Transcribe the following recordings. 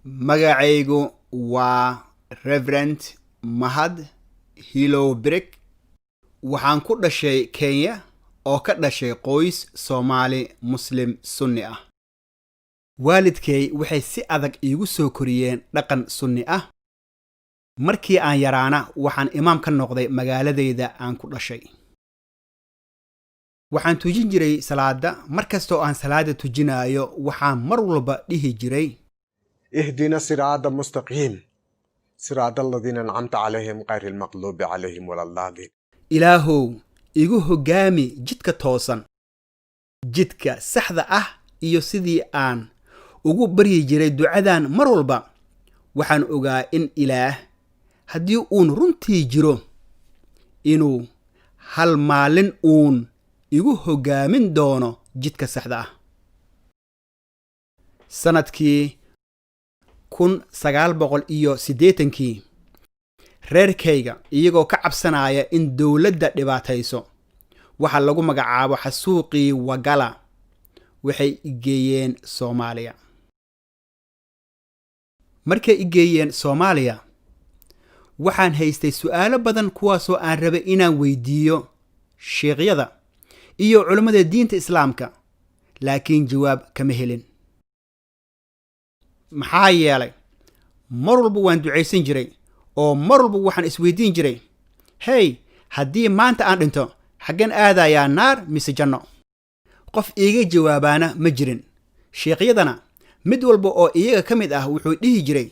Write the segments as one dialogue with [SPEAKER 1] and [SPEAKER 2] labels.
[SPEAKER 1] Magacaygu waa Reverend Mahad Hilow Brick. Waxaan ku dhashay Kenya oo ka dhashay qoys Soomaali Muslim Sunni ah. Waalidkay waxay si adag iigu soo koriyeen dhaqan Sunni ah. Markii aan yaraana waxaan imaam ka noqday magaaladayda aan ku dhashay. Waxaan tujin jiray salaada markastoo aan salaada tujinayo waxaan mar walba dhihi jiray
[SPEAKER 2] اهدنا الصراط المستقيم صراط الذين أنعمت عليهم غير المغضوب عليهم ولا الضالين.
[SPEAKER 1] Ilaahow igu hoggaami jidka toosan, jidka saxda ah iyo sidii aan ugu baryi jiray ducadan mar walba. Waxaan ogaa in Ilaah haddii uun runtii jiro inuu hal maalin uun igu hoggaamin doono jidka saxda ah. Sanadkii 1980 reerkayga iyagoo ka cabsanaya in dawladda dhibaatayso waxa lagu magacaabo xasuuqii Wagala waxay igeeyeen Soomaaliya. Markay igeeyeen Soomaaliya waxaan haystay su'aalo badan kuwaasoo aan rabay inaan weydiiyo sheekhyada iyo culimada diinta Islaamka, laakiin jawaab kama helin. Maxaa yeelay mar walba waan ducaysan jiray oo mar walba waxaan isweydiin jiray, hey, haddii maanta aan dhinto xaggan aadayaa naar mise janno? Qof iiga jawaabaana ma jirin. Sheekhyadana mid walba oo iyaga ka mid ah wuxuu dhihi jiray,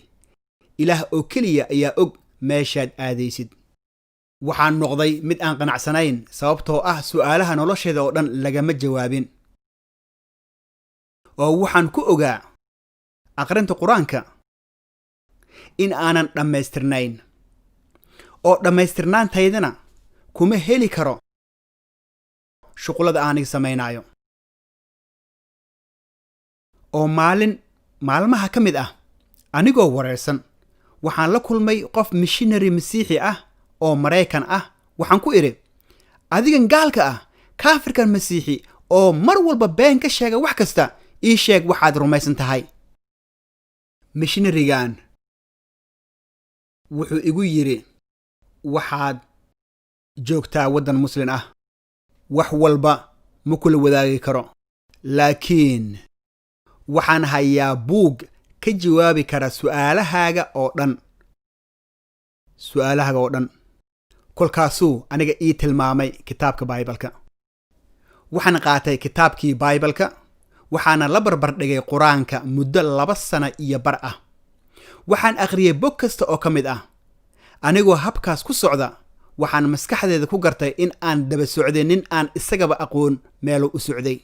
[SPEAKER 1] Ilaah oo keliya ayaa og meeshaad aadaysid. Waxaan noqday mid aan qanacsanayn sababtoo ah su'aalaha nolosheeda oo dhan lagama jawaabin. Oo waxaan ku ogaa aqrinta Quraanka in aanan dhammaystirnayn oo dhammaystirnaantaydana kuma heli karo shuqulada aanig samaynayo. Oo maalmaha ka mid ah anigoo wareersan waxaan la kulmay qof missionary masiixi ah oo Maraykan ah. Waxaan ku idhi, adigan gaalka ah, kaafirkan masiixi oo mar walba been ka sheega wax kasta, ii sheeg waxaad rumaysan tahay. Missionary-gan wuxuu igu yiri, waxaad joogtaa waddan Muslim ah, wax walba ma kula wadaagi karo, laakiin waxaan hayaa buug ka jawaabi kara su'aalahaaga oo dhan. Kolkaasuu aniga ii tilmaamay kitaabka Baybalka. Waxaan qaatay kitaabkii Baybalka waxaana la barbar dhigay Quraanka muddo 2 sano iyo bar ah. Waxaan akhriyay bog kasta oo ka mid ah. Anigoo habkaas ku socda waxaan maskaxdeeda ku gartay in aan daba socday nin aan isagaba aqoon meel u socday.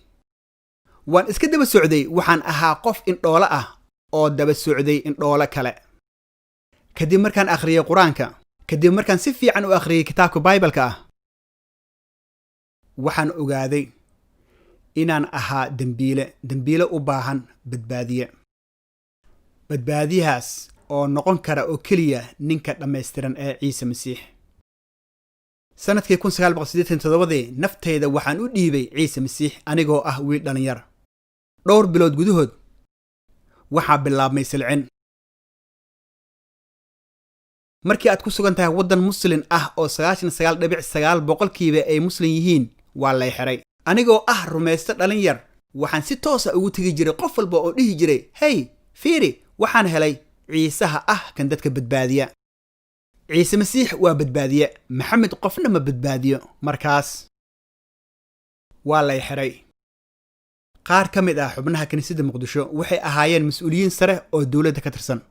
[SPEAKER 1] Waan iska daba socday waxaan ahaa qof indhoolo ah oo daba socday indhoolo kale. Kadib markaan akhriyay Quraanka, kadib markaan si fiican u akhriyay kitaabka Baybalka ah, waxaan ogaaday inaan ahaa dambiile u baahan badbaadiye. Badbaadiyahaas oo noqon kara oo keliya ninka dhammaystiran ee Ciise Masiix. Sanadkii 1987 naftayda waxaan u dhiibay Ciise Masiix anigoo ah wiil dhalinyar. Dhowr bilood gudahood waxaa bilaabmay silcin. Markii aad ku sugan tahay waddan Muslim ah oo 99.9% ay Muslim yihiin, waa lay xiray. Anigoo ah rumaysta dhalinyar waxaan si toos ah ugu tagi jiray qof walba oo dhihi jiray, hey, fiiri, waxaan helay Ciisaha ah kan dadka badbaadiya. Ciise Masiix waa badbaadiye, Maxamed qofna ma badbaadiyo. Markaas waa lay xiray. Qaar ka mid ah xubnaha kaniisadda Muqdisho waxay ahaayeen mas'uuliyiin sare oo dawladda ka tirsan.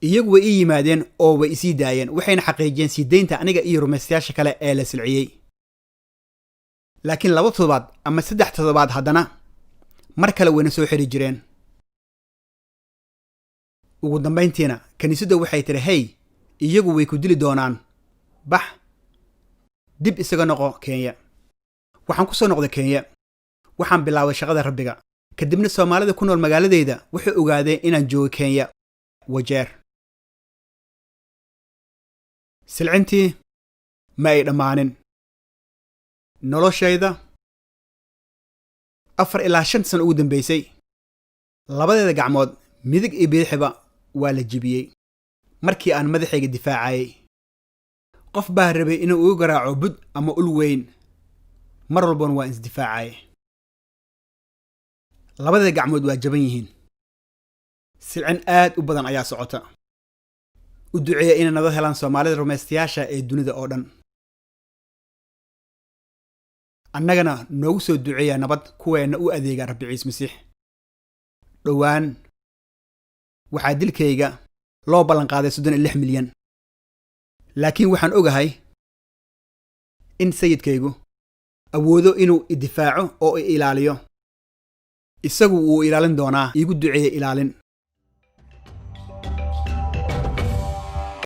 [SPEAKER 1] Iyagu way ii yimaadeen oo way isii daayeen, waxayna xaqiijiyeen sii deynta aniga iyo rumaystayaasha kale ee la silciyey. Laakiin 2 toddobaad ama 3 toddobaad haddana mar kale wayna soo xiri jireen. Ugu dambayntiina kaniisadda waxay tiri, hey, iyagu way ku dili doonaan, bax dib isaga noqo Kenya. Waxaan ku soo noqday Kenya. Waxaan bilaabay shaqada Rabbiga. Kadibna Soomaalida ku nool magaaladayda waxay ogaadeen inaan joogo Kenya, Wajeer. Silcintii ma ay dhammaanin. Noloshayda 4 ilaa 5 sano ugu dambaysay, labadeeda gacmood midig iyo bidixba waa la jibiyey markii aan madaxayga difaacayay. qof baa rabay inuu igu garaaco bud ama ul weyn, mar walbana waan isdifaacayay. labada gacmood waa jaban yihiin. silcin aad u badan ayaa socota. u duceeya inay nabad helaan Soomaalida rumaystayaasha ee dunida oo dhan. annagana noogu soo duceeya nabad kuweena u adeega Rabbi Ciise Masiix. dhowaan waxaa dilkayga loo ballan qaaday 36 milyan. laakiin waxaan ogahay in sayidkaygu awoodo inuu idifaaco oo i ilaaliyo. isagu wuu ilaalin doonaa. iigu duceeya ilaalin.